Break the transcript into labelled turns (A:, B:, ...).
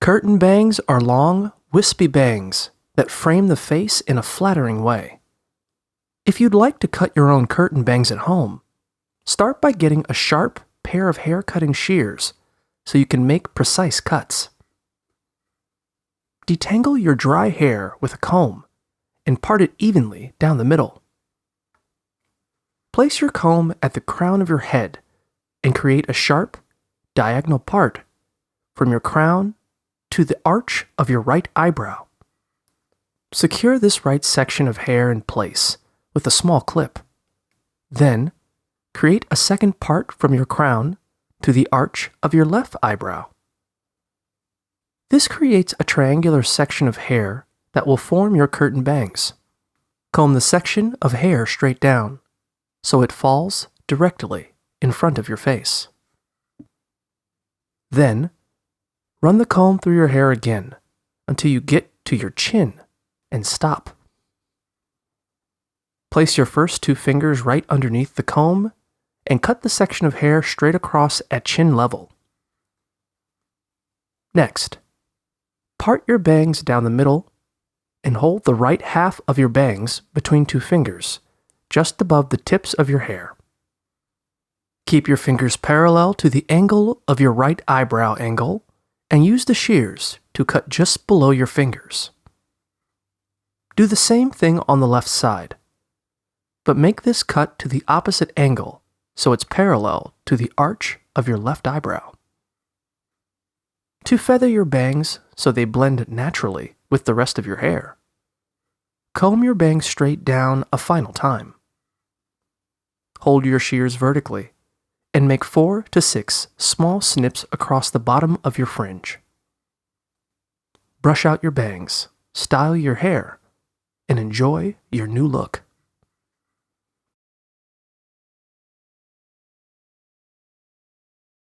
A: Curtain bangs are long, wispy bangs that frame the face in a flattering way. If you'd like to cut your own curtain bangs at home, start by getting a sharp pair of hair cutting shears so you can make precise cuts. Detangle your dry hair with a comb and part it evenly down the middle. Place your comb at the crown of your head and create a sharp, diagonal part from your crown to the arch of your right eyebrow. Secure this right section of hair in place with a small clip. Then, create a second part from your crown to the arch of your left eyebrow. This creates a triangular section of hair that will form your curtain bangs. Comb the section of hair straight down so it falls directly in front of your face. Then, run the comb through your hair again until you get to your chin and stop. Place your first two fingers right underneath the comb and cut the section of hair straight across at chin level. Next, part your bangs down the middle and hold the right half of your bangs between two fingers, just above the tips of your hair. Keep your fingers parallel to the angle of your right eyebrow angle and use the shears to cut just below your fingers. Do the same thing on the left side, but make this cut to the opposite angle so it's parallel to the arch of your left eyebrow. To feather your bangs so they blend naturally with the rest of your hair, comb your bangs straight down a final time. Hold your shears vertically and make 4 to 6 small snips across the bottom of your fringe. Brush out your bangs, style your hair, and enjoy your new look.